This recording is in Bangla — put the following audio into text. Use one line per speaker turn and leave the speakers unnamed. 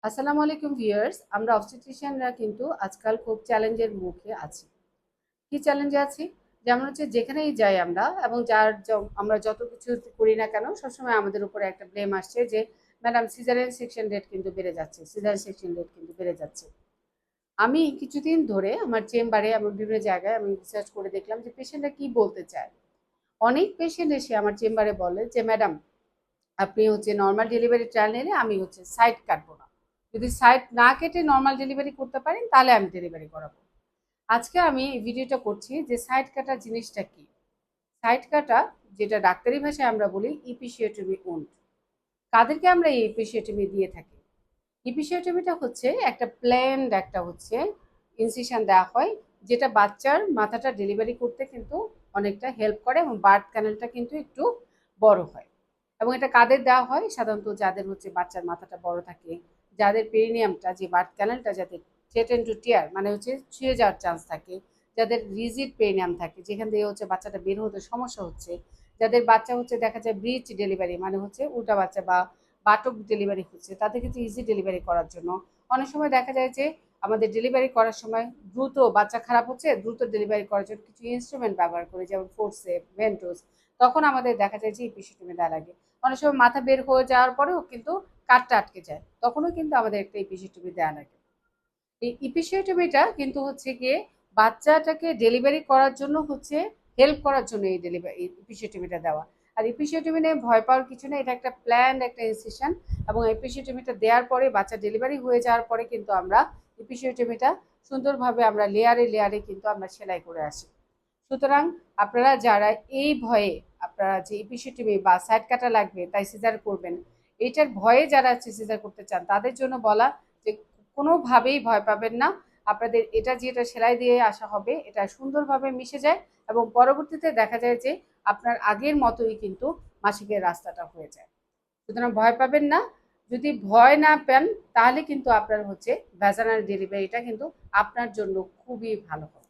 আসসালামু আলাইকুম ভিউয়ার্স। আমরা অবস্টেট্রিশিয়ানরা কিন্তু আজকাল খুব চ্যালেঞ্জের মুখে আছি। কি চ্যালেঞ্জে আছি? যেমন হচ্ছে যেখানেই যাই আমরা এবং আমরা যত কিছু করি না কেন সবসময় আমাদের উপরে একটা ব্লেম আসছে যে ম্যাডাম সিজারিয়ান সেকশন রেট কিন্তু বেড়ে যাচ্ছে, সিজারিয়ান সেকশন রেট কিন্তু বেড়ে যাচ্ছে। আমি কিছুদিন ধরে আমার চেম্বারে এবং বিভিন্ন জায়গায় আমি রিসার্চ করে দেখলাম যে পেশেন্টরা কি বলতে চায়। অনেক পেশেন্ট এসে আমার চেম্বারে বলে যে ম্যাডাম আপনি হচ্ছে নর্মাল ডেলিভারি ট্রায়াল নিলে আমি হচ্ছে সাইড কাটবো না, যদি সাইড না কেটে নর্মাল ডেলিভারি করতে পারেন তাহলে আমি ডেলিভারি করাবো। আজকে আমি এই ভিডিওটা করছি যে সাইড কাটা জিনিসটা কি। সাইড কাটা, যেটা ডাক্তারি ভাষায় আমরা বলি ইপিসিওটমি উন্ড, কাদেরকে আমরা এই ইপিসিওটমি দিয়ে থাকি? ইপিসিওটমিটা হচ্ছে একটা প্ল্যান্ড একটা হচ্ছে ইনসিশন দেওয়া হয়, যেটা বাচ্চার মাথাটা ডেলিভারি করতে কিন্তু অনেকটা হেল্প করে এবং বার্থ ক্যানেলটা কিন্তু একটু বড় হয়। এবং এটা কাদের দেওয়া হয়? সাধারণত যাদের হচ্ছে বাচ্চার মাথাটা বড় থাকে, যাদের পেরিনিয়ামটা যে বার্থ ক্যানেলটা যাদের থ্রেটেন টু টিয়ার মানে হচ্ছে ছুঁয়ে যাওয়ার চান্স থাকে, যাদের রিজিড পেরিনিয়াম থাকে যেখান থেকে হচ্ছে বাচ্চাটা বের হতে সমস্যা হচ্ছে, যাদের বাচ্চা হচ্ছে দেখা যায় ব্রিচ ডেলিভারি মানে হচ্ছে উল্টা বাচ্চা বা বাটক ডেলিভারি হচ্ছে, তাদের কিন্তু ইজি ডেলিভারি করার জন্য অনেক সময় দেখা যায় যে আমাদের ডেলিভারি করার সময় দ্রুত বাচ্চা খারাপ হচ্ছে, দ্রুত ডেলিভারি করার জন্য কিছু ইনস্ট্রুমেন্ট ব্যবহার করে যেমন ফোর্সেপ, ভেন্টোস, তখন আমাদের দেখা যায় যে ইপিসিওটমি দেওয়া লাগে। অনেক সময় মাথা বের হয়ে যাওয়ার পরেও কিন্তু কাটটা আটকে যায়, তখনও কিন্তু আমাদের একটা ইপিসিওটমি দেওয়া লাগে। এই ইপিসিওটমিটা কিন্তু হচ্ছে গিয়ে বাচ্চাটাকে ডেলিভারি করার জন্য হচ্ছে হেল্প করার জন্য এই ডেলিভারি ইপিসিওটমিটা দেওয়া। আর ইপিসিওটমি নিয়ে ভয় পাওয়ার কিছু নেই, এটা একটা প্ল্যান একটা ইনসিশন। এবং ইপিসিওটমিটা দেওয়ার পরে বাচ্চা ডেলিভারি হয়ে যাওয়ার পরে কিন্তু আমরা ইপিসিওটমিটা সুন্দরভাবে আমরা লেয়ারে লেয়ারে কিন্তু আমরা সেলাই করে আসি। সুতরাং আপনারা যারা এই ভয়ে আপনারা যে ইপিসিওটমি বা সাইড কাটা লাগবে তাই সিজার করবেন, এইটার ভয়ে যারা হচ্ছে সিজার করতে চান তাদের জন্য বলা যে কোনোভাবেই ভয় পাবেন না। আপনাদের এটা যেটা সেলাই দিয়ে আসা হবে এটা সুন্দরভাবে মিশে যায় এবং পরবর্তীতে দেখা যায় যে আপনার আগের মতোই কিন্তু মাসিকের রাস্তাটা হয়ে যায়। সুতরাং ভয় পাবেন না। যদি ভয় না পান তাহলে কিন্তু আপনার হচ্ছে ভ্যাজানাল ডেলিভারিটা কিন্তু আপনার জন্য খুবই ভালো হবে।